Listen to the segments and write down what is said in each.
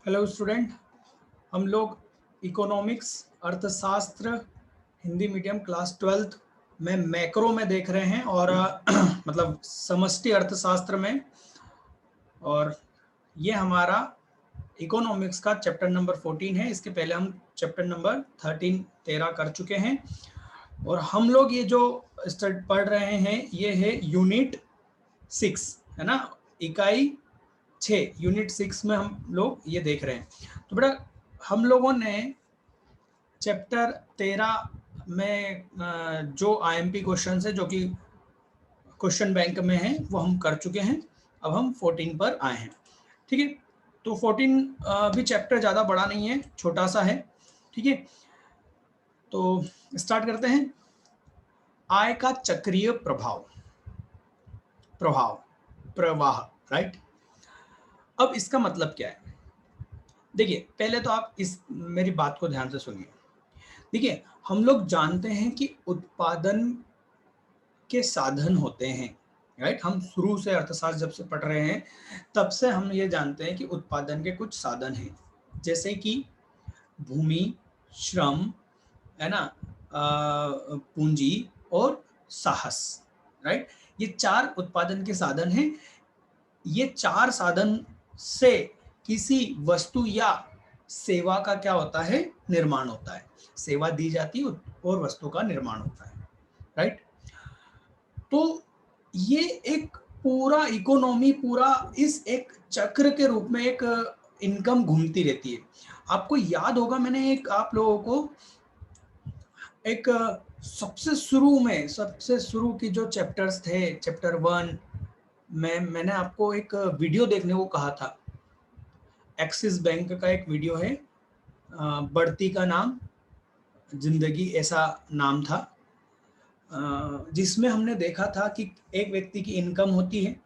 Hello student. हम लोग economics अर्थशास्त्र हिंदी मीडियम क्लास 12th में मैक्रो में देख रहे हैं और मतलब समष्टि अर्थशास्त्र में। और ये हमारा इकोनॉमिक्स का चैप्टर नंबर 14 है। इसके पहले हम चैप्टर नंबर 13 कर चुके हैं और हम लोग ये जो पढ़ रहे हैं ये है यूनिट 6, है ना, इकाई 6, यूनिट 6 में हम लोग ये देख रहे हैं। तो बेटा हम लोगों ने चैप्टर 13 में जो आईएमपी क्वेश्चन है जो कि क्वेश्चन बैंक में है वो हम कर चुके हैं। अब हम 14 पर आए हैं। ठीक है, तो 14 भी चैप्टर ज़्यादा बड़ा नहीं है, छोटा सा है। ठीक है, तो स्टार्ट करते हैं। आय का चक्रीय प्रभाव, प्रवाह, राइट। अब इसका मतलब क्या है? देखिए, पहले तो आप इस मेरी बात को ध्यान से सुनिए। देखिए, हम लोग जानते हैं कि उत्पादन के साधन होते हैं, राइट। हम शुरू से अर्थशास्त्र जब से पढ़ रहे हैं तब से हम ये जानते हैं कि उत्पादन के कुछ साधन हैं, जैसे कि भूमि, श्रम, है ना, पूंजी और साहस, राइट। ये 4 उत्पादन के साधन हैं। ये 4 साधन से किसी वस्तु या सेवा का क्या होता है? निर्माण होता है। सेवा दी जाती है और वस्तु का निर्माण होता है, राइट। तो ये एक पूरा इकोनॉमी, पूरा इस एक चक्र के रूप में एक इनकम घूमती रहती है। आपको याद होगा, मैंने एक आप लोगों को एक सबसे शुरू की जो चैप्टर्स थे, चैप्टर 1 में मैंने आपको एक वीडियो देखने को कहा था। एक्सिस बैंक का एक वीडियो है, बढ़ती का नाम जिंदगी, ऐसा नाम था, जिसमें हमने देखा था कि एक व्यक्ति की इनकम होती है,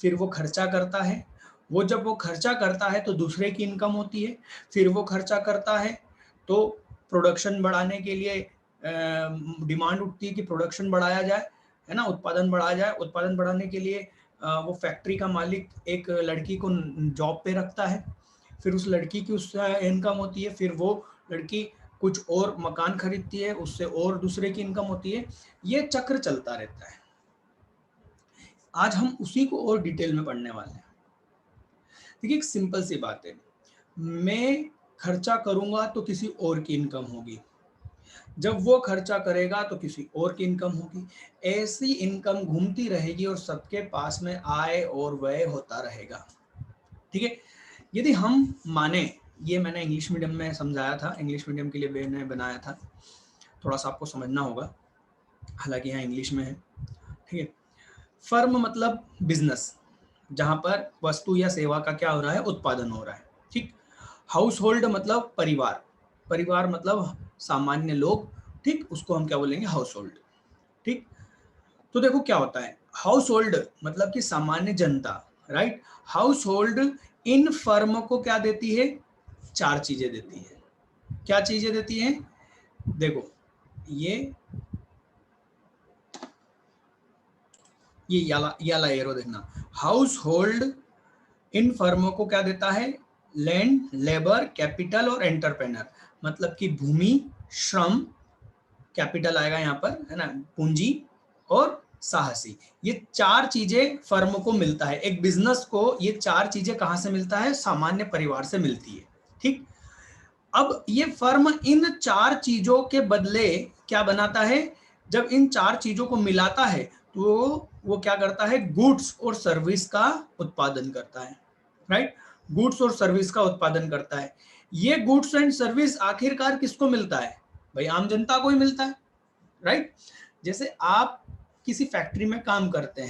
फिर वो खर्चा करता है। जब वो खर्चा करता है तो दूसरे की इनकम होती है, फिर वो खर्चा करता है तो प्रोडक्शन बढ़ाने के लिए डिमांड उठती है कि प्रोडक्शन बढ़ाया जाए, है ना, उत्पादन बढ़ाया जाए। उत्पादन बढ़ाने के लिए वो फैक्ट्री का मालिक एक लड़की को जॉब पे रखता है, फिर उस लड़की की उससे इनकम होती है, फिर वो लड़की कुछ और मकान खरीदती है, उससे और दूसरे की इनकम होती है। ये चक्र चलता रहता है। आज हम उसी को और डिटेल में पढ़ने वाले हैं। देखिए, एक सिंपल सी बात है, मैं खर्चा करूंगा तो किसी और की इनकम होगी, जब वो खर्चा करेगा तो किसी और की इनकम होगी। ऐसी इनकम घूमती रहेगी और सबके पास में आय और व्यय होता रहेगा। ठीक है, यदि हम माने, ये मैंने इंग्लिश मीडियम में समझाया था, इंग्लिश मीडियम के लिए मैंने बनाया था, थोड़ा सा आपको समझना होगा, हालांकि यहाँ इंग्लिश में है। ठीक है, फर्म मतलब बिजनेस, जहां पर वस्तु या सेवा का क्या हो रहा है? उत्पादन हो रहा है। ठीक। हाउस होल्ड मतलब परिवार, परिवार मतलब सामान्य लोग, ठीक, उसको हम क्या बोलेंगे? House hold. ठीक। तो देखो क्या होता है, हाउस होल्ड मतलब कि सामान्य जनता, right. House hold in firm को क्या देती है? 4 चीजें देती है। क्या चीजें देती है? देखो, ये याला एरो देखना। हाउस होल्ड इन फर्मों को क्या देता है? लैंड, लेबर, कैपिटल और एंटरप्रेनर, मतलब कि भूमि, श्रम, कैपिटल आएगा यहाँ पर, है ना, पूंजी और साहसी। ये 4 चीजें फर्म को मिलता है। एक बिजनेस को ये 4 चीजें कहां से मिलता है? सामान्य परिवार से मिलती है। ठीक। अब ये फर्म इन 4 चीजों के बदले क्या बनाता है? जब इन 4 चीजों को मिलाता है तो वो क्या करता है? गुड्स और सर्विस का उत्पादन करता है, राइट। गुड्स और सर्विस का उत्पादन करता है। ये गुड्स एंड सर्विस आखिरकार किसको मिलता है? भाई आम जनता को ही मिलता है, राइट। जैसे आप किसी फैक्ट्री में काम करते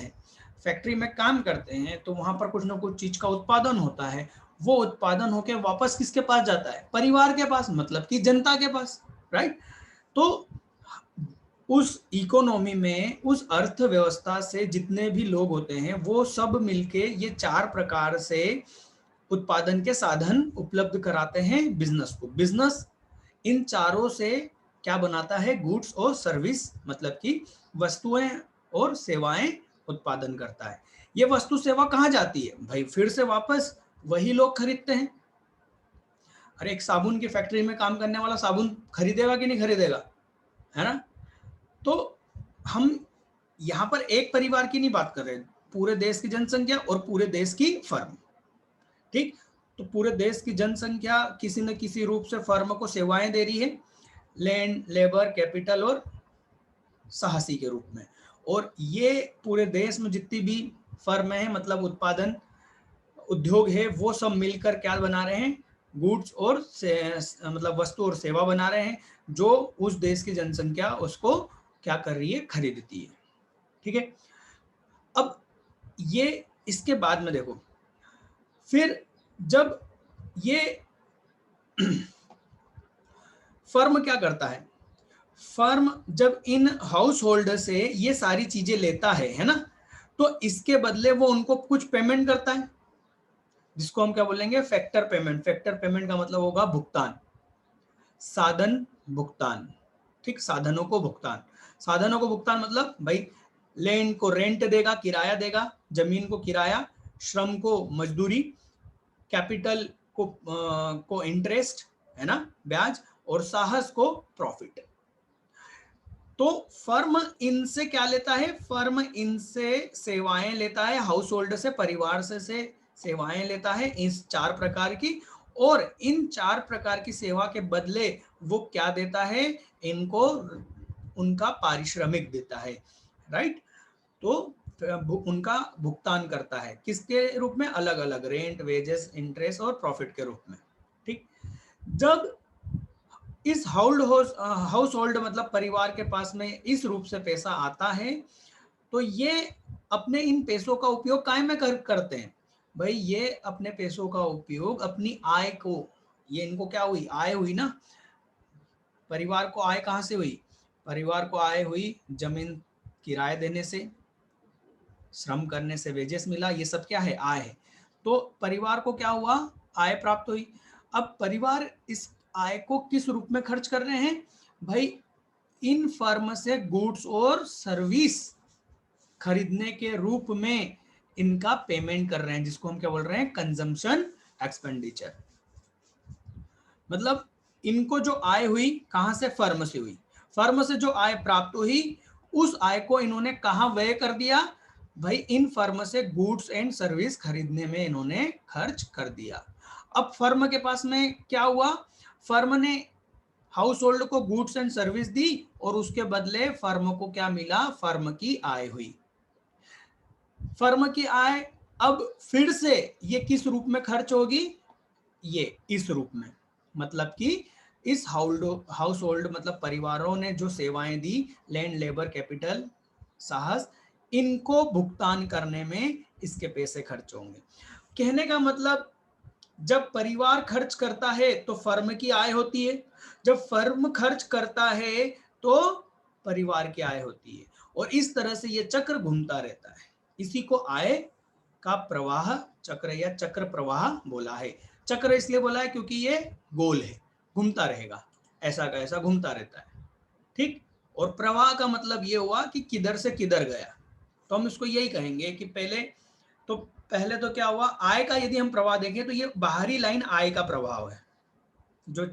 हैं, तो वहां पर कुछ ना कुछ चीज का उत्पादन होता है। वो उत्पादन होके वापस किसके पास जाता है? परिवार के पास, मतलब कि जनता के पास, राइट। तो उस इकोनॉमी में, उस अर्थव्यवस्था से जितने भी लोग होते हैं वो सब मिलके ये 4 प्रकार से उत्पादन के साधन उपलब्ध कराते हैं बिजनेस को। बिजनेस इन चारों से क्या बनाता है? गुड्स और सर्विस, मतलब कि वस्तुएं और सेवाएं उत्पादन करता है। ये वस्तु सेवा कहाँ जाती है? भाई फिर से वापस वही लोग खरीदते हैं, अरे एक साबुन की फैक्ट्री में काम करने वाला साबुन खरीदेगा कि नहीं खरीदेगा, है ना। तो हम यहाँ पर एक परिवार की नहीं बात कर रहे, पूरे देश की जनसंख्या और पूरे देश की फर्म, ठीक। तो पूरे देश की जनसंख्या किसी न किसी रूप से फर्म को सेवाएं दे रही है, लैंड, लेबर, कैपिटल और साहसी के रूप में। और ये पूरे देश में जितनी भी फर्म है, मतलब उत्पादन उद्योग है, वो सब मिलकर क्या बना रहे हैं, गुड्स और मतलब वस्तु और सेवा बना रहे हैं, जो उस देश की जनसंख्या उसको क्या कर रही है, खरीदती है, ठीक है। अब ये इसके बाद में देखो, फिर जब ये फर्म क्या करता है, फर्म जब इन हाउस होल्डर से ये सारी चीजें लेता है ना, तो इसके बदले वो उनको कुछ पेमेंट करता है, जिसको हम क्या बोलेंगे, फैक्टर पेमेंट। फैक्टर पेमेंट का मतलब होगा भुगतान, साधन भुगतान, ठीक। साधनों को भुगतान, साधनों को भुगतान मतलब भाई लैंड को रेंट देगा, किराया देगा, जमीन को किराया, श्रम को मजदूरी, कैपिटल को इंटरेस्ट, है ना, ब्याज, और साहस को प्रॉफिट। तो फर्म इनसे क्या लेता है, फर्म इनसे सेवाएं लेता है, हाउस होल्ड से, परिवार से सेवाएं लेता है इस 4 प्रकार की, और इन 4 प्रकार की सेवा के बदले वो क्या देता है, इनको उनका पारिश्रमिक देता है, राइट। तो उनका भुगतान करता है किसके रूप में, अलग अलग, रेंट, वेजेस, इंटरेस्ट और प्रॉफिट के रूप में, ठीक। जब इस हाउस होल्ड मतलब परिवार के पास में इस रूप से पैसा आता है, तो ये अपने इन पैसों का उपयोग काय में करते हैं भाई, ये अपने पैसों का उपयोग अपनी आय को, ये इनको क्या हुई, आय हुई ना, परिवार को आय कहाँ से हुई, परिवार को आय हुई जमीन किराए देने से, श्रम करने से वेजेस मिला, ये सब क्या है, आय है। तो परिवार को क्या हुआ, आय प्राप्त हुई। अब परिवार इस आय को किस रूप में खर्च कर रहे हैं भाई, इन फर्म से गुड्स और सर्विस खरीदने के रूप में इनका पेमेंट कर रहे हैं, जिसको हम क्या बोल रहे हैं, कंजम्पशन एक्सपेंडिचर। मतलब इनको जो आय हुई कहां से, फर्म से हुई, फर्म से जो आय प्राप्त हुई, उस आय को इन्होंने कहां व्यय कर दिया भाई, इन फर्म से गुड्स एंड सर्विस खरीदने में इन्होंने खर्च कर दिया। अब फर्म के पास में क्या हुआ, फर्म ने हाउस होल्ड को गुड्स एंड सर्विस दी, और उसके बदले फर्म को क्या मिला, फर्म की आय हुई। फर्म की आय अब फिर से ये किस रूप में खर्च होगी, ये इस रूप में, मतलब कि इस हाउस होल्ड मतलब परिवारों ने जो सेवाएं दी, लैंड, लेबर, कैपिटल, साहस, इनको भुगतान करने में इसके पैसे खर्च होंगे। कहने का मतलब, जब परिवार खर्च करता है तो फर्म की आय होती है, जब फर्म खर्च करता है तो परिवार की आय होती है, और इस तरह से ये चक्र घूमता रहता है। इसी को आय का प्रवाह चक्र या चक्र प्रवाह बोला है। चक्र इसलिए बोला है क्योंकि ये गोल है, घूमता रहेगा, ऐसा का ऐसा घूमता रहता है, ठीक। और प्रवाह का मतलब ये हुआ कि किधर से किधर गया, तो हम इसको यही कहेंगे कि पहले तो क्या हुआ, आय का यदि हम प्रवाह देखें तो ये बाहरी लाइन आय का प्रभाव है, जो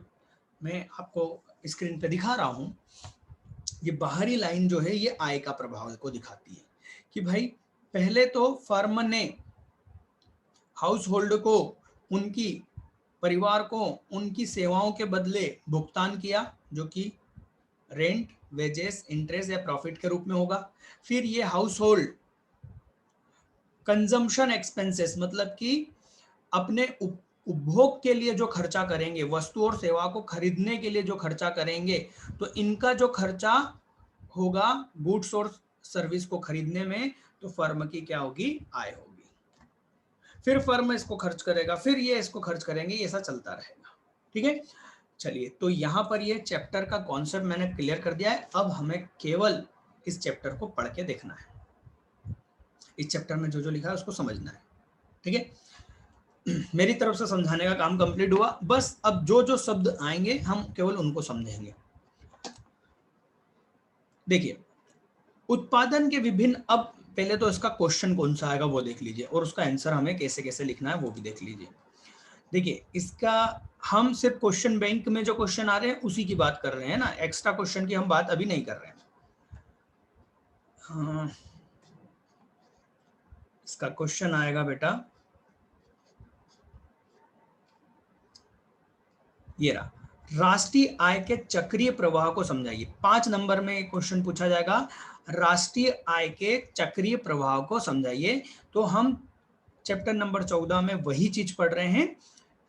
मैं आपको स्क्रीन पे दिखा रहा हूं। ये बाहरी लाइन जो है ये आय का प्रभाव को दिखाती है कि भाई पहले तो फर्म ने हाउस होल्ड को, उनकी परिवार को उनकी सेवाओं के बदले भुगतान किया, जो कि रेंट, वेजेस, इंटरेस्ट या प्रॉफिट के रूप में होगा। फिर ये हाउस होल्ड कंजम्पशन एक्सपेंसेस मतलब कि अपने उपभोग के लिए जो खर्चा करेंगे, वस्तु और सेवा को खरीदने के लिए जो खर्चा करेंगे, तो इनका जो खर्चा होगा गुड्स और सर्विस को खरीदने में, तो फर्म की क्या होगी, आय होगी। फिर फर्म इसको खर्च करेगा, फिर ये इसको खर्च करेंगे, ऐसा चलता रहेगा, ठीक है। चलिए, तो यहां पर ये चैप्टर का कॉन्सेप्ट मैंने क्लियर कर दिया है। अब हमें केवल इस चैप्टर को पढ़ के देखना है, इस चैप्टर में जो जो लिखा है उसको समझना है, ठीक है। मेरी तरफ से समझाने का काम कंप्लीट हुआ, बस अब जो जो शब्द आएंगे हम केवल उनको समझेंगे। देखिए, उत्पादन के विभिन्न, अब पहले तो इसका क्वेश्चन कौन सा आएगा वो देख लीजिए, और उसका आंसर हमें कैसे कैसे लिखना है वो भी देख लीजिए। देखिए इसका हम सिर्फ क्वेश्चन बैंक में जो क्वेश्चन आ रहे हैं उसी की बात कर रहे हैं ना, एक्स्ट्रा क्वेश्चन की हम बात अभी नहीं कर रहे हैं। हाँ, इसका क्वेश्चन आएगा बेटा, ये रहा, राष्ट्रीय आय के चक्रीय प्रवाह को समझाइए। 5 नंबर में एक क्वेश्चन पूछा जाएगा, राष्ट्रीय आय के चक्रीय प्रवाह को समझाइए। तो हम चैप्टर नंबर 14 में वही चीज पढ़ रहे हैं,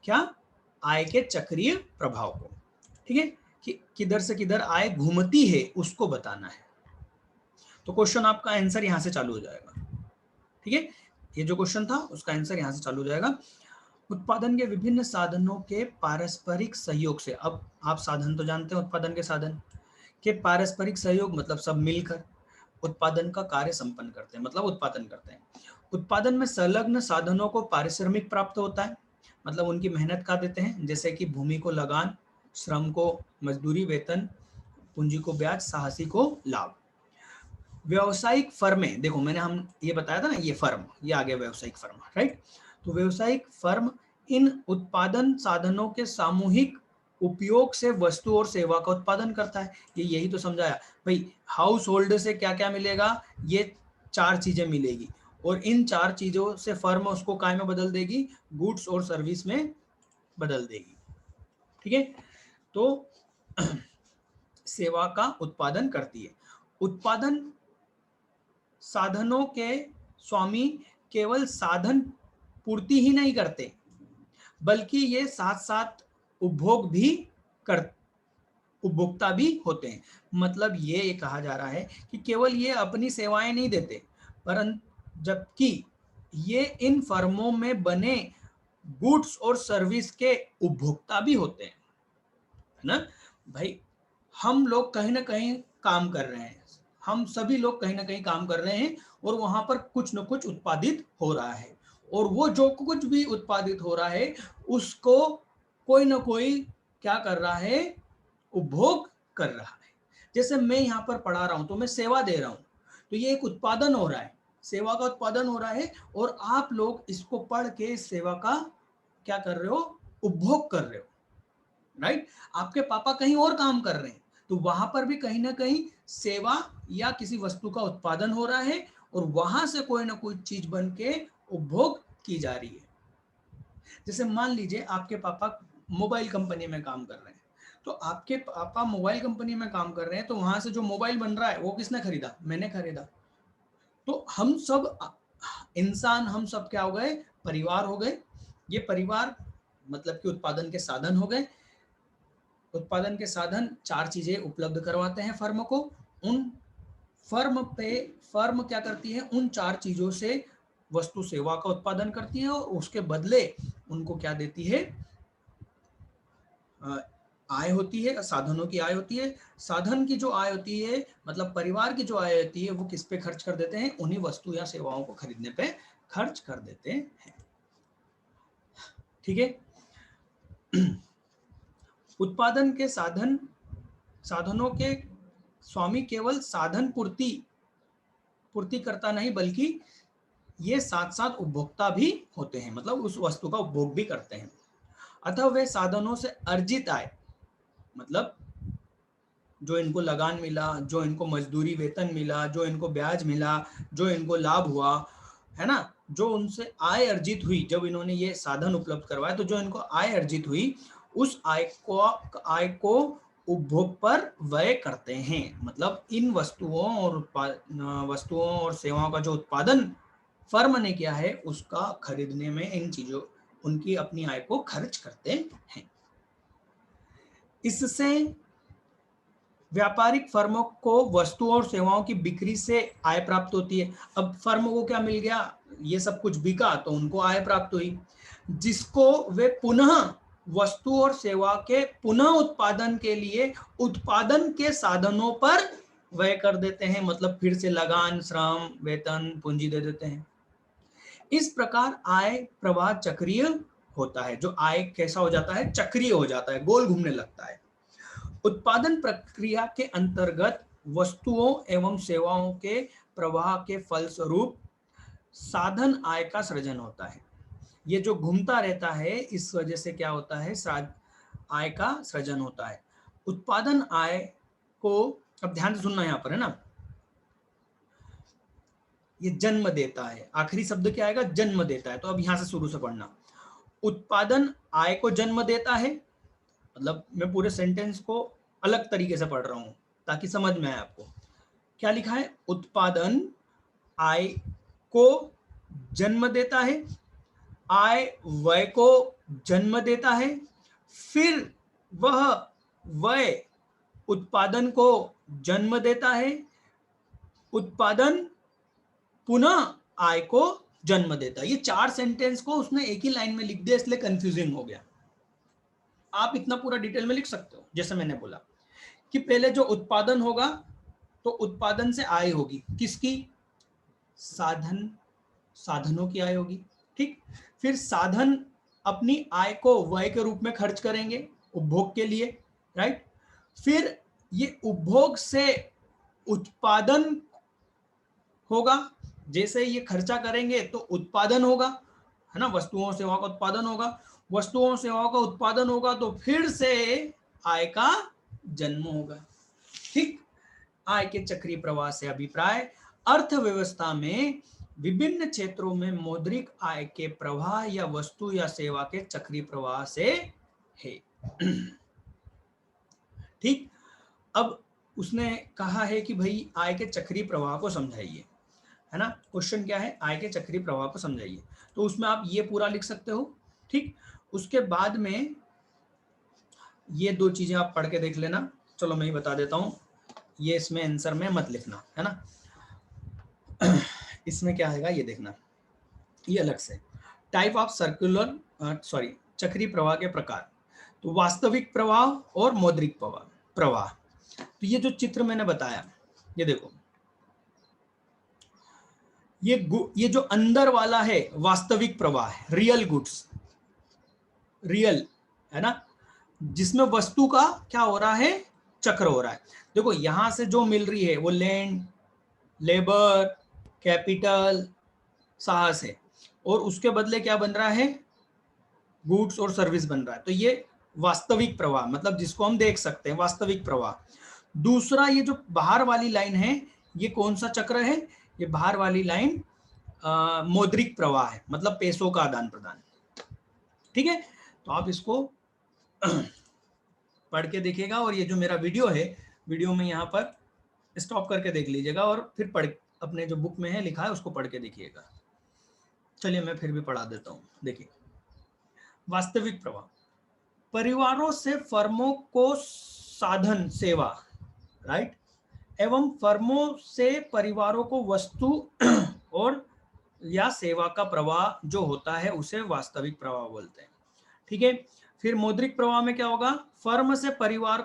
क्या, आय के चक्रीय प्रभाव को, ठीक है, कि किधर से किधर आय घूमती है उसको बताना है। तो क्वेश्चन आपका आंसर यहां से चालू हो जाएगा, ठीक है, ये जो क्वेश्चन था उसका आंसर यहां से चालू हो जाएगा। उत्पादन के विभिन्न साधनों के पारस्परिक सहयोग से, अब आप साधन तो जानते हैं, उत्पादन के साधन के पारस्परिक सहयोग मतलब सब मिलकर उत्पादन का कार्य संपन्न करते हैं, मतलब उत्पादन करते हैं। उत्पादन में संलग्न साधनों को पारिश्रमिक प्राप्त होता है, मतलब उनकी मेहनत का देते हैं, जैसे कि भूमि को लगान, श्रम को मजदूरी, वेतन, पूंजी को ब्याज, साहसी को लाभ। व्यावसायिक फर्में, देखो मैंने हम ये बताया था ना, ये फर्म, ये आ गया व्यावसायिक फर्म, राइट। तो व्यावसायिक फर्म इन उत्पादन साधनों के सामूहिक उपयोग से वस्तु और सेवा का उत्पादन करता है। ये यही तो समझाया भाई, हाउस होल्ड से क्या क्या मिलेगा, ये 4 चीजें मिलेगी, और इन 4 चीजों से फर्म उसको काय में बदल देगी, गुड्स और सर्विस में बदल देगी, ठीक है। तो सेवा का उत्पादन करती है। उत्पादन साधनों के स्वामी केवल साधन पूर्ति ही नहीं करते, बल्कि ये साथ साथ उपभोग भी कर उपभोक्ता भी होते हैं। मतलब ये कहा जा रहा है कि केवल ये अपनी सेवाएं नहीं देते, परंतु जबकि ये इन फर्मों में बने गुड्स और सर्विस के उपभोक्ता भी होते हैं, है ना भाई। हम लोग कहीं ना कहीं काम कर रहे हैं, हम सभी लोग कहीं ना कहीं काम कर रहे हैं, और वहां पर कुछ न कुछ उत्पादित हो रहा है, और वो जो कुछ भी उत्पादित हो रहा है उसको कोई ना कोई क्या कर रहा है, उपभोग कर रहा है। जैसे मैं यहाँ पर पढ़ा रहा हूं तो मैं सेवा दे रहा हूं, तो ये एक उत्पादन हो रहा है, सेवा का उत्पादन हो रहा है, और आप लोग इसको पढ़ के इस सेवा का क्या कर रहे हो, उपभोग कर रहे हो, राइट। आपके पापा कहीं और काम कर रहे हैं, तो वहां पर भी कहीं ना कहीं सेवा या किसी वस्तु का उत्पादन हो रहा है, और वहां से कोई ना कोई चीज बन के उपभोग की जा रही है। जैसे मान लीजिए आपके पापा मोबाइल कंपनी में काम कर रहे हैं, तो आपके पापा मोबाइल कंपनी में काम कर रहे हैं, तो वहां से जो मोबाइल बन रहा है वो किसने खरीदा, मैंने खरीदा। तो हम सब इंसान, हम सब क्या हो गए, परिवार हो गए। ये परिवार मतलब कि उत्पादन के साधन हो गए। उत्पादन के साधन 4 चीजें उपलब्ध करवाते हैं फर्म को, उन फर्म क्या करती है, उन 4 चीजों से वस्तु सेवा का उत्पादन करती है, और उसके बदले उनको क्या देती है, आय होती है, साधनों की आय होती है। साधन की जो आय होती है, मतलब परिवार की जो आय होती है, वो किस पे खर्च कर देते हैं, उन्हीं वस्तु या सेवाओं को खरीदने पे खर्च कर देते हैं, ठीक है। उत्पादन के साधनों के स्वामी केवल साधन पूर्ति करता नहीं, बल्कि ये साथ साथ उपभोक्ता भी होते हैं, मतलब उस वस्तु का उपभोग भी करते हैं। अतः वे साधनों से अर्जित आय, मतलब जो इनको लगान मिला, जो इनको मजदूरी वेतन मिला, जो इनको ब्याज मिला, जो इनको लाभ हुआ, है ना, जो उनसे आय अर्जित हुई, जब इन्होंने ये साधन उपलब्ध करवाए, तो जो इनको आय अर्जित हुई, उस आय को उपभोग पर व्यय करते हैं। मतलब इन वस्तुओं और सेवाओं का जो उत्पादन फर्म ने किया है, उसका खरीदने में इन चीजों उनकी अपनी आय को खर्च करते हैं। इससे व्यापारिक फर्मों को वस्तुओं और सेवाओं की बिक्री से आय प्राप्त होती है। अब फर्म को क्या मिल गया, ये सब कुछ बिका तो उनको आय प्राप्त हुई, जिसको वे पुनः वस्तु और सेवा के पुनः उत्पादन के लिए उत्पादन के साधनों पर व्यय कर देते हैं, मतलब फिर से लगान, श्रम, वेतन, पूंजी दे देते हैं। इस प्रकार आय प्रवाह चक्रीय होता है। जो आय कैसा हो जाता है, चक्रीय हो जाता है, गोल घूमने लगता है। उत्पादन प्रक्रिया के अंतर्गत वस्तुओं एवं सेवाओं के प्रवाह के फलस्वरूप साधन आय का सृजन होता है। ये जो घूमता रहता है, इस वजह से क्या होता है, आय का सृजन होता है। उत्पादन आय को, अब ध्यान से सुनना यहाँ पर है ना, ये जन्म देता है, आखिरी शब्द क्या आएगा, जन्म देता है। तो अब यहां से शुरू से पढ़ना, उत्पादन आय को जन्म देता है, मतलब मैं पूरे सेंटेंस को अलग तरीके से पढ़ रहा हूं ताकि समझ में आए आपको। क्या लिखा है, उत्पादन आय को जन्म देता है, आय व्यय को जन्म देता है, फिर वह व्यय उत्पादन को जन्म देता है, उत्पादन पुनः आय को जन्म देता है। ये 4 सेंटेंस को उसने एक ही लाइन में लिख दिया, इसलिए कंफ्यूजिंग हो गया। आप इतना पूरा डिटेल में लिख सकते हो, जैसे मैंने बोला कि पहले जो उत्पादन होगा तो उत्पादन से आय होगी, किसकी, साधनों की आय होगी, ठीक। फिर साधन अपनी आय को व्यय के रूप में खर्च करेंगे उपभोग के लिए, राइट। फिर ये उपभोग से उत्पादन होगा, जैसे ये खर्चा करेंगे तो उत्पादन होगा, है ना, वस्तुओं सेवाओं का उत्पादन होगा, वस्तुओं सेवाओं का उत्पादन होगा तो फिर से आय का जन्म होगा, ठीक। आय के चक्रीय प्रवाह से अभिप्राय अर्थव्यवस्था में विभिन्न क्षेत्रों में मौद्रिक आय के प्रवाह या वस्तु या सेवा के चक्रीय प्रवाह से है। ठीक। अब उसने कहा है कि भाई आय के चक्रीय प्रवाह को समझाइए, है ना, क्वेश्चन क्या है, आय के चक्रीय प्रवाह को समझाइए। तो उसमें आप ये पूरा लिख सकते हो, ठीक। उसके बाद में ये 2 चीजें आप पढ़ के देख लेना, चलो मैं ही बता देता हूं, ये इसमें आंसर में मत लिखना, है ना। इसमें क्या आएगा ये देखना, ये अलग से, टाइप ऑफ सर्कुलर चक्रीय प्रवाह के प्रकार, तो वास्तविक प्रवाह और मौद्रिक प्रवाह। तो ये जो चित्र मैंने बताया, ये देखो, ये जो अंदर वाला है वास्तविक प्रवाह है, रियल गुड्स, रियल, है ना, जिसमें वस्तु का क्या हो रहा है, चक्र हो रहा है। देखो यहां से जो मिल रही है वो लैंड, लेबर, कैपिटल, साहस है, और उसके बदले क्या बन रहा है, गुड्स और सर्विस बन रहा है। तो ये वास्तविक प्रवाह, मतलब जिसको हम देख सकते हैं, वास्तविक प्रवाह। दूसरा, ये जो बाहर वाली लाइन है, ये कौन सा चक्र है, ये बाहर वाली लाइन मौद्रिक प्रवाह है, मतलब पैसों का आदान प्रदान, ठीक है। तो आप इसको पढ़ के देखिएगा, और ये जो मेरा वीडियो है, वीडियो में यहाँ पर स्टॉप करके देख लीजिएगा, और फिर पढ़, अपने जो बुक में है लिखा है उसको पढ़ के देखिएगा। चलिए मैं फिर भी पढ़ा देता हूँ। देखिए, वास्तविक प्रवाह, परिवारों से फर्मों को साधन सेवा, राइट, एवं फर्मों से परिवारों को वस्तु और या सेवा का प्रवाह जो होता है उसे वास्तविक प्रवाह बोलते हैं, ठीक है। फिर मौद्रिक प्रवाह में क्या होगा, फर्म से परिवार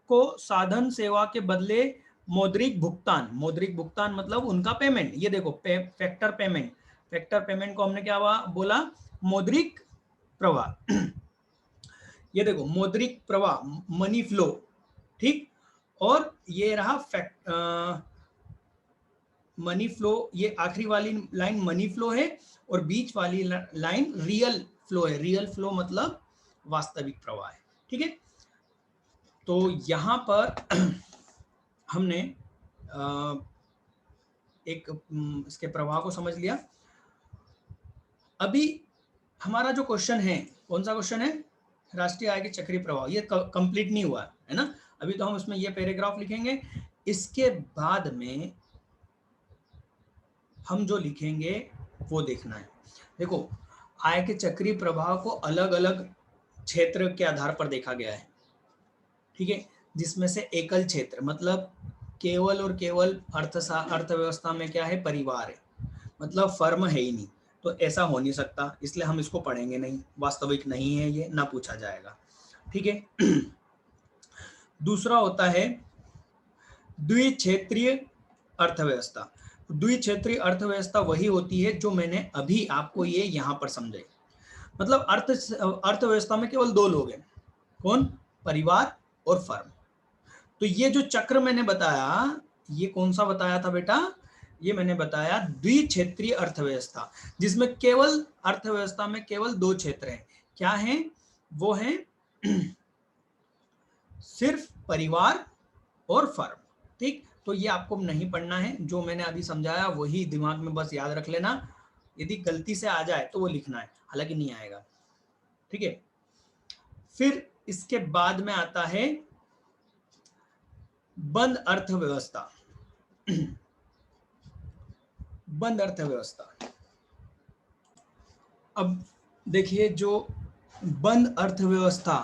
को साधन सेवा के बदले मौद्रिक भुगतान मतलब उनका पेमेंट। ये देखो फैक्टर पेमेंट को हमने क्या बोला, मौद्रिक प्रवाह। ये देखो मौद्रिक प्रवाह, मनी फ्लो, ठीक। और ये रहा मनी फ्लो, ये आखिरी वाली लाइन मनी फ्लो है, और बीच वाली लाइन रियल फ्लो है। रियल फ्लो मतलब वास्तविक प्रवाह है, ठीक है। तो यहां पर हमने एक इसके प्रवाह को समझ लिया। अभी हमारा जो क्वेश्चन है, कौन सा क्वेश्चन है, राष्ट्रीय आय के चक्रीय प्रवाह, ये कंप्लीट नहीं हुआ है ना। अभी तो हम उसमें ये पैराग्राफ लिखेंगे, इसके बाद में हम जो लिखेंगे वो देखना है। देखो, आय के चक्रीय प्रवाह को अलग अलग क्षेत्र के आधार पर देखा गया है, ठीक है, जिसमें से एकल क्षेत्र मतलब केवल और केवल अर्थव्यवस्था में क्या है, परिवार है, मतलब फर्म है ही नहीं, तो ऐसा हो नहीं सकता, इसलिए हम इसको पढ़ेंगे नहीं, वास्तविक नहीं है, ये ना पूछा जाएगा, ठीक है। दूसरा होता है द्विक्षेत्रीय अर्थव्यवस्था। द्विक्षेत्रीय अर्थव्यवस्था वही होती है जो मैंने अभी आपको ये यहाँ पर समझाई, मतलब अर्थव्यवस्था में केवल 2 लोग हैं, कौन, परिवार और फर्म। तो ये जो चक्र मैंने बताया, ये कौन सा बताया था बेटा, ये मैंने बताया द्विक्षेत्रीय अर्थव्यवस्था, जिसमें केवल अर्थव्यवस्था में केवल दो क्षेत्र हैं। क्या हैं? वो हैं सिर्फ परिवार और फर्म। ठीक, तो ये आपको नहीं पढ़ना है, जो मैंने अभी समझाया वही दिमाग में बस याद रख लेना। यदि गलती से आ जाए तो वो लिखना है, हालांकि नहीं आएगा। ठीक है, फिर इसके बाद में आता है बंद अर्थव्यवस्था। बंद अर्थव्यवस्था। अब देखिए, जो बंद अर्थव्यवस्था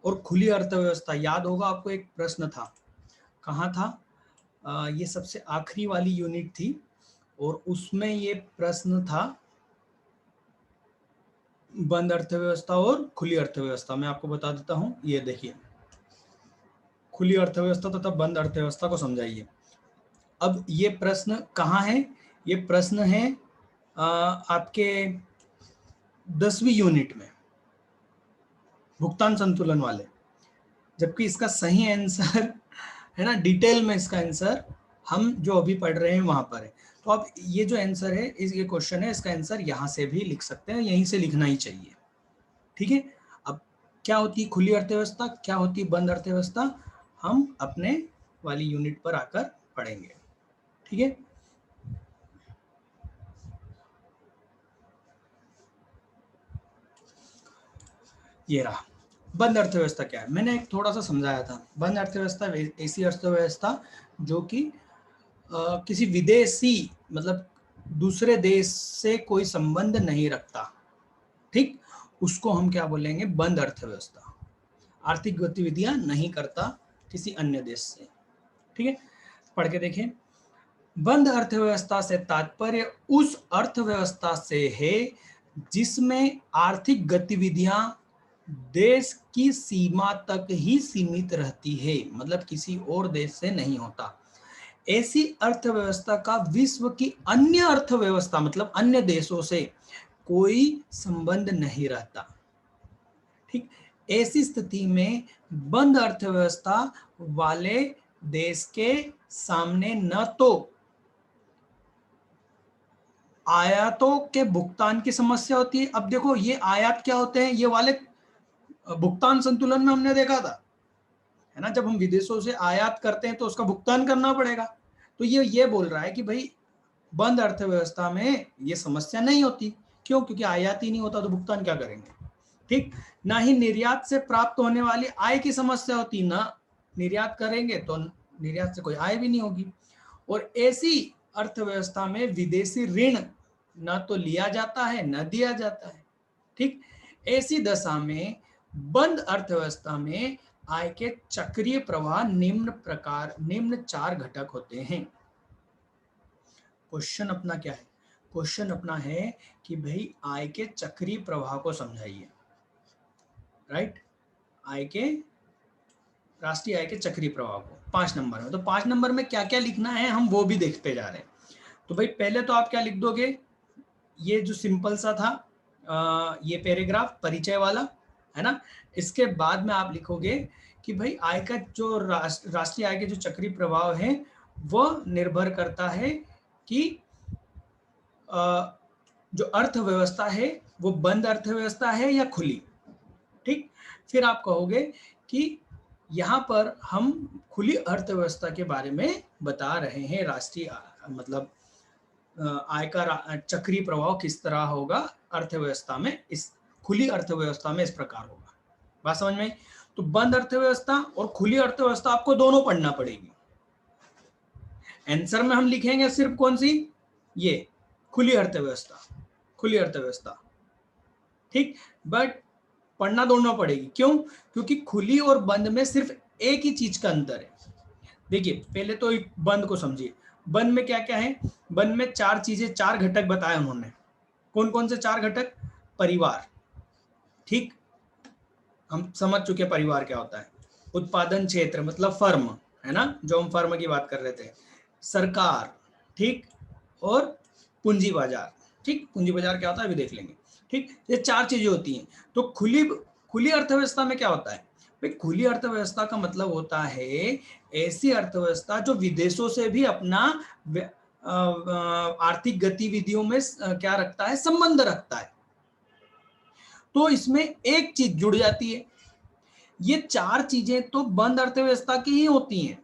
और खुली अर्थव्यवस्था, याद होगा आपको एक प्रश्न था, कहाँ था? ये सबसे आखिरी वाली यूनिट थी और उसमें ये प्रश्न था बंद अर्थव्यवस्था और खुली अर्थव्यवस्था। मैं आपको बता देता हूं, ये देखिए, खुली अर्थव्यवस्था तथा बंद अर्थव्यवस्था को समझाइए। अब ये प्रश्न कहाँ है? ये प्रश्न है आपके 10वीं यूनिट में, भुगतान संतुलन वाले। जबकि इसका सही आंसर है ना, डिटेल में इसका आंसर हम जो अभी पढ़ रहे हैं वहां पर है। तो अब ये जो आंसर है, ये क्वेश्चन है, इसका आंसर यहां से भी लिख सकते हैं, यहीं से लिखना ही चाहिए। ठीक है, अब क्या होती है खुली अर्थव्यवस्था, क्या होती है बंद अर्थव्यवस्था, हम अपने वाली यूनिट पर आकर पढ़ेंगे। ठीक है, ये रहा बंद अर्थव्यवस्था। क्या है, मैंने एक थोड़ा सा समझाया था। बंद अर्थव्यवस्था ऐसी अर्थव्यवस्था जो कि किसी विदेशी, मतलब दूसरे देश से कोई संबंध नहीं रखता। ठीक, उसको हम क्या बोलेंगे? बंद अर्थव्यवस्था। आर्थिक गतिविधियां नहीं करता किसी अन्य देश से। ठीक है, पढ़ के देखें। बंद अर्थव्यवस्था से तात्पर्य उस अर्थव्यवस्था से है जिसमें आर्थिक गतिविधियां देश की सीमा तक ही सीमित रहती है, मतलब किसी और देश से नहीं होता। ऐसी अर्थव्यवस्था का विश्व की अन्य अर्थव्यवस्था, मतलब अन्य देशों से कोई संबंध नहीं रहता। ठीक, ऐसी स्थिति में बंद अर्थव्यवस्था वाले देश के सामने न तो आयातों के भुगतान की समस्या होती है। अब देखो, ये आयात क्या होते हैं? ये वाले भुगतान संतुलन में हमने देखा था, है ना, जब हम विदेशों से आयात करते हैं तो उसका भुगतान करना पड़ेगा। तो ये बोल रहा है कि भाई बंद अर्थव्यवस्था में ये समस्या नहीं होती। क्यों? क्योंकि आयात ही नहीं होता तो भुगतान क्या करेंगे। ठीक, ना ही निर्यात से प्राप्त होने वाली आय की समस्या होती, ना निर्यात करेंगे तो निर्यात से कोई आय भी नहीं होगी। और ऐसी अर्थव्यवस्था में विदेशी ऋण न तो लिया जाता है न दिया जाता है। ठीक, ऐसी दशा में बंद अर्थव्यवस्था में आय के चक्रीय प्रवाह निम्न चार घटक होते हैं। क्वेश्चन अपना क्या है? क्वेश्चन अपना है कि भाई आय के चक्रीय प्रवाह को समझाइए। राइट, आय के, राष्ट्रीय आय के चक्रीय प्रवाह को 5 नंबर में। तो 5 नंबर में क्या क्या लिखना है हम वो भी देखते जा रहे हैं। तो भाई पहले तो आप क्या लिख दोगे? ये जो सिंपल सा था ये पैराग्राफ परिचय वाला, है ना। इसके बाद में आप लिखोगे कि भाई आय का जो राष्ट्रीय आय के जो चक्रीय प्रभाव है वो निर्भर करता है कि जो अर्थव्यवस्था है वो बंद अर्थव्यवस्था है या खुली। ठीक, फिर आप कहोगे कि यहाँ पर हम खुली अर्थव्यवस्था के बारे में बता रहे हैं। राष्ट्रीय मतलब आय का चक्रीय प्रभाव किस तरह होगा अर्थव्यवस्था में, इस खुली अर्थव्यवस्था में इस प्रकार होगा। बात समझ में? तो बंद अर्थव्यवस्था और खुली अर्थव्यवस्था आपको दोनों पढ़ना पड़ेगी। आंसर में हम लिखेंगे सिर्फ कौन सी? ये खुली अर्थव्यवस्था, खुली अर्थव्यवस्था। ठीक, बट पढ़ना दोनों पड़ेगी। क्यों? क्योंकि खुली और बंद में सिर्फ एक ही चीज का अंतर है। देखिए पहले तो एक बंद को समझिए। बंद में क्या क्या है? बंद में 4 चीजें, 4 घटक बताए उन्होंने। कौन कौन से 4 घटक? परिवार, ठीक, हम समझ चुके परिवार क्या होता है। उत्पादन क्षेत्र मतलब फर्म, है ना, जो हम फर्म की बात कर रहे थे। सरकार, ठीक, और पूंजी बाजार। ठीक, पूंजी बाजार क्या होता है अभी देख लेंगे। ठीक, ये 4 चीजें होती हैं। तो खुली अर्थव्यवस्था में क्या होता है? भाई खुली अर्थव्यवस्था का मतलब होता है ऐसी अर्थव्यवस्था जो विदेशों से भी अपना आर्थिक गतिविधियों में क्या रखता है, संबंध रखता है। तो इसमें एक चीज जुड़ जाती है, ये चार चीजें तो बंद अर्थव्यवस्था की ही होती हैं,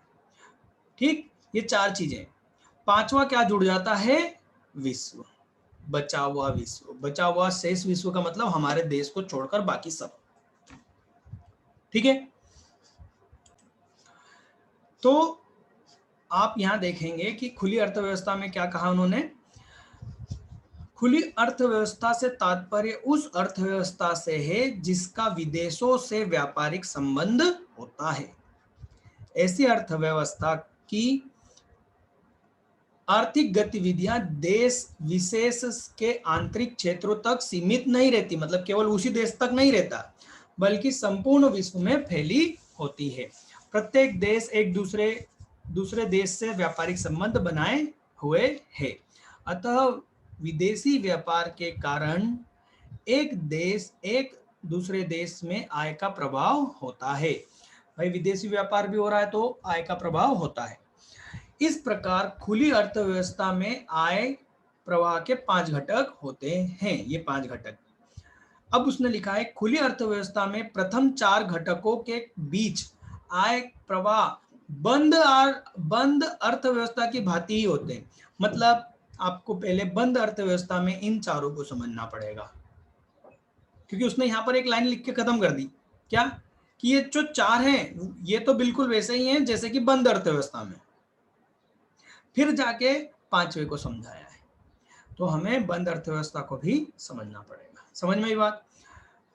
ठीक, ये चार चीजें। पांचवा क्या जुड़ जाता है, विश्व, बचा हुआ विश्व, बचा हुआ शेष विश्व का मतलब हमारे देश को छोड़कर बाकी सब, ठीक है। तो आप यहां देखेंगे कि खुली अर्थव्यवस्था में क्या कहा उन्होंने, खुली अर्थव्यवस्था से तात्पर्य उस अर्थव्यवस्था से है जिसका विदेशों से व्यापारिक संबंध होता है। ऐसी अर्थव्यवस्था की आर्थिक गतिविधियां देश विशेष के आंतरिक क्षेत्रों तक सीमित नहीं रहती, मतलब केवल उसी देश तक नहीं रहता, बल्कि संपूर्ण विश्व में फैली होती है। प्रत्येक देश एक दूसरे देश से व्यापारिक संबंध बनाए हुए है। अतः विदेशी व्यापार के कारण एक देश एक दूसरे देश में आय का प्रभाव होता है। भाई विदेशी व्यापार भी हो रहा है तो आय का प्रभाव होता है। इस प्रकार खुली अर्थव्यवस्था में आय प्रवाह के 5 घटक होते हैं, ये 5 घटक। अब उसने लिखा है खुली अर्थव्यवस्था में प्रथम 4 घटकों के बीच आय प्रवाह बंद अर्थव्यवस्था की भांति ही होते हैं। मतलब आपको पहले बंद अर्थव्यवस्था में इन चारों को समझना पड़ेगा, क्योंकि उसने यहां पर एक लाइन लिख के खत्म कर दी, क्या कि ये जो 4 हैं ये तो बिल्कुल वैसे ही हैं जैसे कि बंद अर्थव्यवस्था में, फिर जाके 5वें को समझाया है। तो हमें बंद अर्थव्यवस्था को भी समझना पड़ेगा। समझ में ये बात।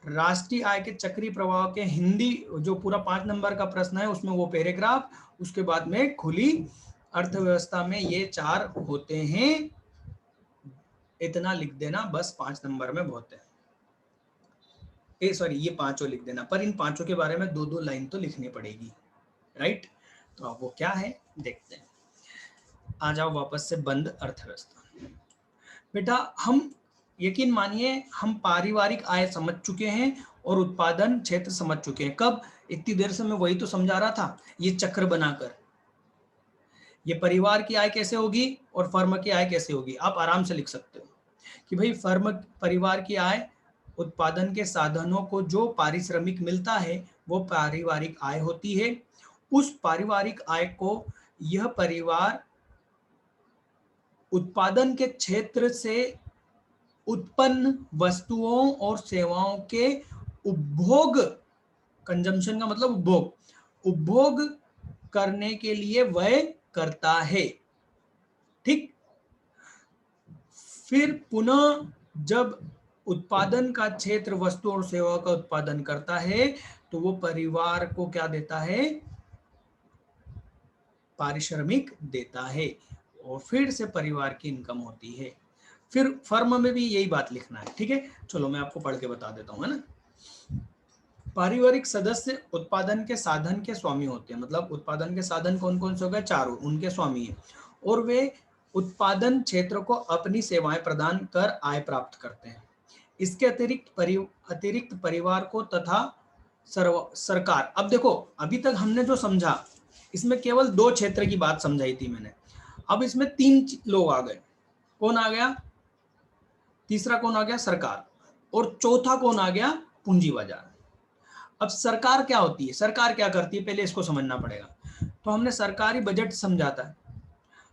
राष्ट्रीय आय के चक्रीय प्रवाह के हिंदी जो पूरा 5 नंबर का प्रश्न है उसमें वो पैराग्राफ, उसके बाद में खुली अर्थव्यवस्था में ये 4 होते हैं, इतना लिख देना बस, 5 नंबर में बहुत है। सॉरी ये 5 लिख देना, पर इन 5 के बारे में 2-2 लाइन तो लिखनी पड़ेगी, राइट। तो अब वो क्या है देखते हैं। आ जाओ वापस से बंद अर्थव्यवस्था। बेटा हम यकीन मानिए हम पारिवारिक आय समझ चुके हैं और उत्पादन क्षेत्र समझ चुके हैं। कब, इतनी देर से मैं वही तो समझा रहा था, ये चक्र बनाकर ये परिवार की आय कैसे होगी और फर्म की आय कैसे होगी। आप आराम से लिख सकते हो कि भाई फर्म परिवार की आय उत्पादन के साधनों को जो पारिश्रमिक मिलता है वो पारिवारिक आय होती है। उस पारिवारिक आय को यह परिवार उत्पादन के क्षेत्र से उत्पन्न वस्तुओं और सेवाओं के उपभोग, कंजम्पशन का मतलब उपभोग करने के लिए व्यय करता है, ठीक। फिर पुनः जब उत्पादन का क्षेत्र वस्तु और सेवाओं का उत्पादन करता है तो वो परिवार को क्या देता है, पारिश्रमिक देता है, और फिर से परिवार की इनकम होती है। फिर फर्म में भी यही बात लिखना है, ठीक है। चलो मैं आपको पढ़ के बता देता हूँ, है ना। पारिवारिक सदस्य उत्पादन के साधन के स्वामी होते हैं, मतलब उत्पादन के साधन कौन कौन से हो गए, चारों, उनके स्वामी हैं, और वे उत्पादन क्षेत्र को अपनी सेवाएं प्रदान कर आय प्राप्त करते हैं। इसके अतिरिक्त परिवार को तथा सरकार, अब देखो अभी तक हमने जो समझा इसमें केवल 2 क्षेत्र की बात समझाई थी मैंने, अब इसमें 3 लोग आ गए। कौन आ गया, तीसरा कौन आ गया, सरकार, और चौथा कौन आ गया, पूंजी बाजार। अब सरकार क्या होती है, सरकार क्या करती है, पहले इसको समझना पड़ेगा। तो हमने सरकारी बजट समझा था,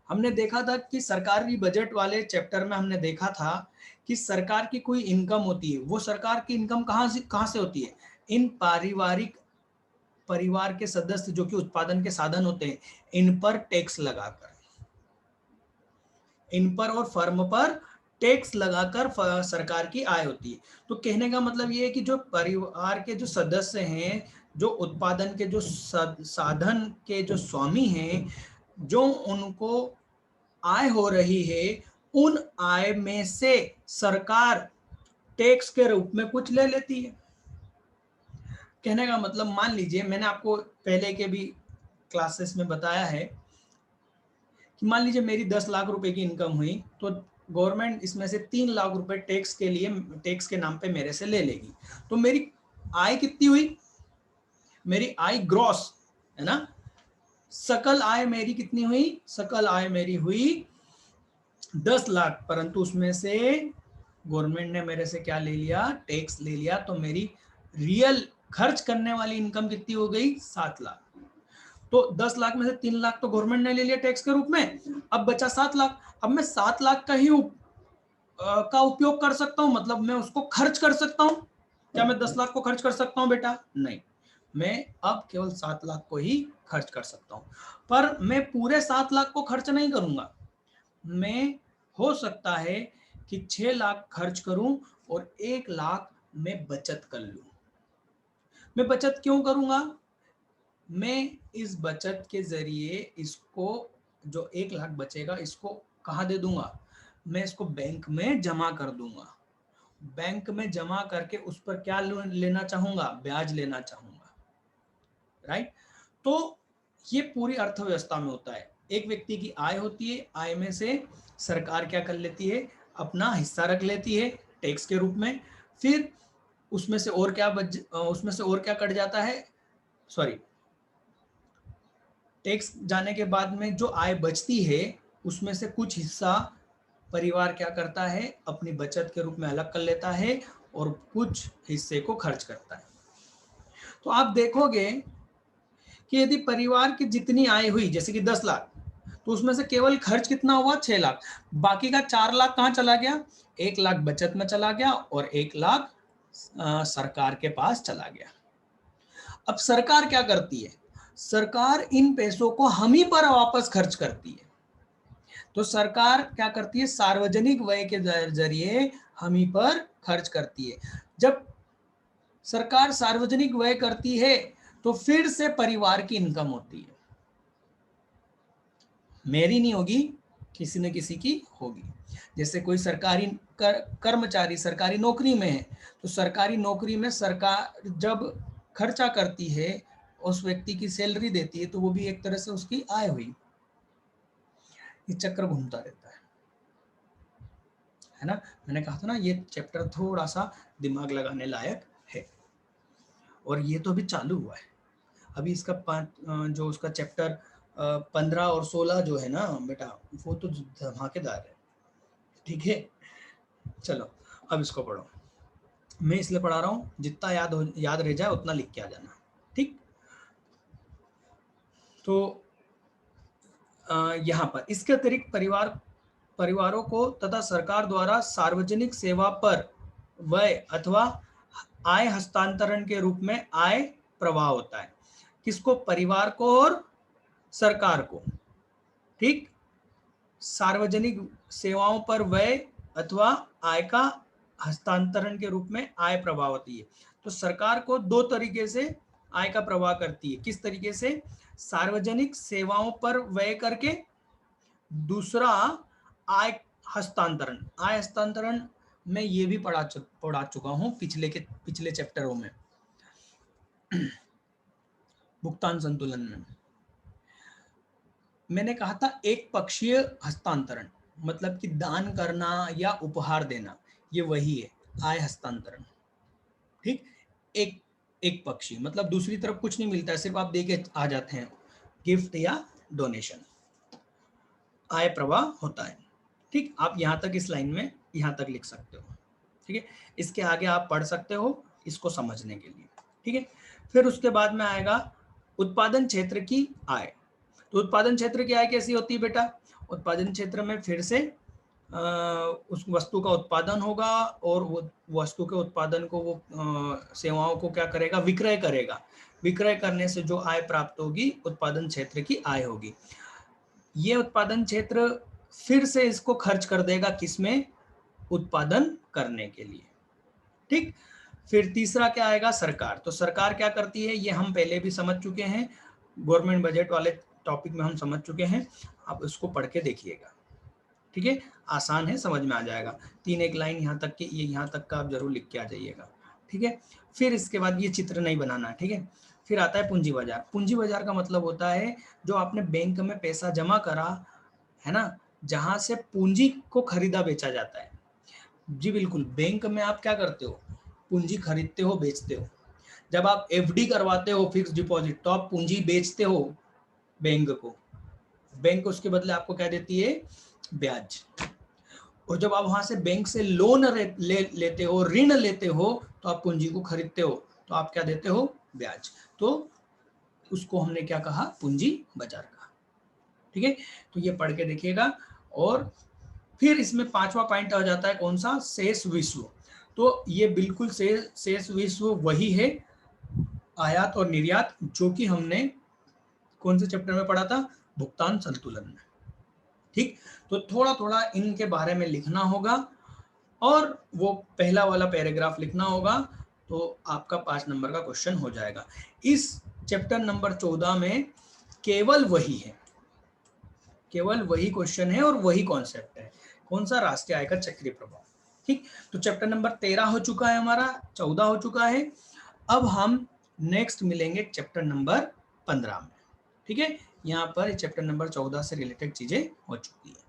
हमने देखा था कि सरकारी बजट वाले चैप्टर में हमने देखा था कि सरकार की कोई इनकम होती है, वो सरकार की इनकम कहाँ से होती है, इन परिवार के सदस्य जो कि उत्पादन के साधन होते हैं इन पर टैक्स लगाकर, इन पर और फर्म पर टैक्स लगाकर सरकार की आय होती है। तो कहने का मतलब ये है कि जो परिवार के जो सदस्य हैं, जो उत्पादन के जो साधन के जो स्वामी हैं, जो उनको आय हो रही है, उन आय में से सरकार टैक्स के रूप में कुछ ले लेती है। कहने का मतलब मान लीजिए मैंने आपको पहले के भी क्लासेस में बताया है कि मान लीजिए मेरी 10 लाख रुपए की इनकम हुई तो गवर्नमेंट इसमें से 3 लाख रुपए टैक्स के नाम पे मेरे से ले लेगी। तो मेरी आय कितनी हुई, मेरी आय ग्रॉस है ना, सकल आय मेरी कितनी हुई, सकल आय मेरी हुई 10 लाख, परंतु उसमें से गवर्नमेंट ने मेरे से क्या ले लिया, टैक्स ले लिया, तो मेरी रियल खर्च करने वाली इनकम कितनी हो गई, 7 लाख। तो 10 लाख में से 3 लाख तो गवर्नमेंट ने ले लिया टैक्स के रूप में, अब बचा 7 लाख। अब मैं 7 लाख का ही का उपयोग कर सकता हूं, मतलब मैं उसको खर्च कर सकता हूं। क्या मैं 10 लाख को खर्च कर सकता हूं बेटा, नहीं, मैं अब केवल 7 लाख को ही खर्च कर सकता हूं। पर मैं पूरे 7 लाख को खर्च नहीं करूंगा, मैं हो सकता है कि 6 लाख खर्च करूं और 1 लाख मैं बचत कर लूं। मैं बचत क्यों करूंगा, मैं इस बचत के जरिए इसको जो 1 लाख बचेगा इसको कहाँ दे दूंगा, मैं इसको बैंक में जमा कर दूंगा। बैंक में जमा करके उस पर क्या लेना चाहूंगा, ब्याज लेना चाहूंगा, राइट। तो ये पूरी अर्थव्यवस्था में होता है। एक व्यक्ति की आय होती है, आय में से सरकार क्या कर लेती है, अपना हिस्सा रख लेती है टैक्स के रूप में, फिर उसमें से और क्या उसमें से और क्या कट जाता है, सॉरी, टैक्स जाने के बाद में जो आय बचती है उसमें से कुछ हिस्सा परिवार क्या करता है, अपनी बचत के रूप में अलग कर लेता है और कुछ हिस्से को खर्च करता है। तो आप देखोगे कि यदि परिवार की जितनी आय हुई, जैसे कि 10 लाख, तो उसमें से केवल खर्च कितना हुआ, 6 लाख, बाकी का 4 लाख कहाँ चला गया, 1 लाख बचत में चला गया और 1 लाख सरकार के पास चला गया। अब सरकार क्या करती है, सरकार इन पैसों को हम ही पर वापस खर्च करती है। तो सरकार क्या करती है, सार्वजनिक व्यय के जरिए हम ही पर खर्च करती है। जब सरकार सार्वजनिक व्यय करती है तो फिर से परिवार की इनकम होती है, मेरी नहीं होगी, किसी न किसी की होगी। जैसे कोई सरकारी कर्मचारी सरकारी नौकरी में है, तो सरकारी नौकरी में सरकार जब खर्चा करती है, उस व्यक्ति की सैलरी देती है, तो वो भी एक तरह से उसकी आय हुई। ये चक्र घूमता रहता है ना। मैंने कहा था ना ये चैप्टर थोड़ा सा दिमाग लगाने लायक है, और ये तो अभी चालू हुआ है। अभी इसका जो उसका चैप्टर 15 और 16 जो है ना बेटा, वो तो धमाकेदार है, ठीक है। चलो अब इसको पढ़ो, मैं इसलिए पढ़ा रहा हूँ जितना याद रह जाए उतना लिख के आ जाना, ठीक। तो यहाँ पर इसके अतिरिक्त परिवारों को तथा सरकार द्वारा सार्वजनिक सेवा पर व्यय अथवा आय हस्तांतरण के रूप में आय प्रवाह होता है। किसको, परिवार को और सरकार को, ठीक। सार्वजनिक सेवाओं पर व्यय अथवा आय का हस्तांतरण के रूप में आय प्रवाह होती है। तो सरकार को 2 तरीके से आय का प्रवाह करती है। किस तरीके से, सार्वजनिक सेवाओं पर व्यय करके, दूसरा आय हस्तांतरण। आय हस्तांतरण मैं ये भी पढ़ा चुका हूं पिछले चैप्टरों में, भुगतान संतुलन में मैंने कहा था एक पक्षीय हस्तांतरण, मतलब कि दान करना या उपहार देना, ये वही है आय हस्तांतरण, ठीक। एक एक पक्षी मतलब दूसरी तरफ कुछ नहीं मिलता है, सिर्फ आप दे के आ जाते हैं, गिफ्ट या डोनेशन, आय प्रवाह होता है, ठीक। आप यहां तक इस लाइन में यहां तक लिख सकते हो, ठीक है। इसके आगे आप पढ़ सकते हो इसको समझने के लिए, ठीक है। फिर उसके बाद में आएगा उत्पादन क्षेत्र की आय। तो उत्पादन क्षेत्र की आय कैसी होती है बेटा, उत्पादन क्षेत्र में फिर से उस वस्तु का उत्पादन होगा और वो वस्तु के उत्पादन को वो सेवाओं को क्या करेगा, विक्रय करेगा। विक्रय करने से जो आय प्राप्त होगी उत्पादन क्षेत्र की आय होगी। ये उत्पादन क्षेत्र फिर से इसको खर्च कर देगा किसमें, उत्पादन करने के लिए, ठीक। फिर तीसरा क्या आएगा, सरकार। तो सरकार क्या करती है, ये हम पहले भी समझ चुके हैं, गवर्नमेंट बजट वाले टॉपिक में हम समझ चुके हैं, आप इसको पढ़ के देखिएगा, ठीक है। आसान है, समझ में आ जाएगा। 3 लाइन यहाँ तक के, ये यहाँ तक का आप जरूर लिख के आ जाइएगा, ठीक है। फिर इसके बाद ये चित्र नहीं बनाना, ठीक है। फिर आता है पूंजी बाजार। पूंजी बाजार का मतलब होता है जो आपने बैंक में पैसा जमा करा है ना, जहां से पूंजी को खरीदा बेचा जाता है। जी बिल्कुल, बैंक में आप क्या करते हो, पूंजी खरीदते हो बेचते हो। जब आप एफडी करवाते हो फिक्स डिपॉजिट, तो आप पूंजी बेचते हो बैंक को, बैंक उसके बदले आपको क्या देती है, ब्याज। और जब आप वहां से बैंक से लोन लेते हो, ऋण लेते हो, तो आप पूंजी को खरीदते हो, तो आप क्या देते हो, ब्याज। तो उसको हमने क्या कहा, पूंजी बाजार का। ठीक है, तो ये पढ़ के देखिएगा। और फिर इसमें पांचवा पॉइंट आ जाता है कौन सा, शेष विश्व। तो ये बिल्कुल शेष विश्व वही है, आयात और निर्यात, जो कि हमने कौन से चैप्टर में पढ़ा था, भुगतान संतुलन में। ठीक, तो थोड़ा थोड़ा इनके बारे में लिखना होगा और वो पहला वाला पैराग्राफ लिखना होगा, तो आपका 5 नंबर का क्वेश्चन हो जाएगा। इस चैप्टर नंबर 14 में केवल वही है, केवल वही क्वेश्चन है और वही कॉन्सेप्ट है, कौन सा, राष्ट्रीय आय का चक्रीय प्रभाव। ठीक, तो चैप्टर नंबर 13 हो चुका है हमारा, 14 हो चुका है। अब हम नेक्स्ट मिलेंगे चैप्टर नंबर 15 में। ठीक है, यहाँ पर चैप्टर नंबर 14 से रिलेटेड चीजें हो चुकी है।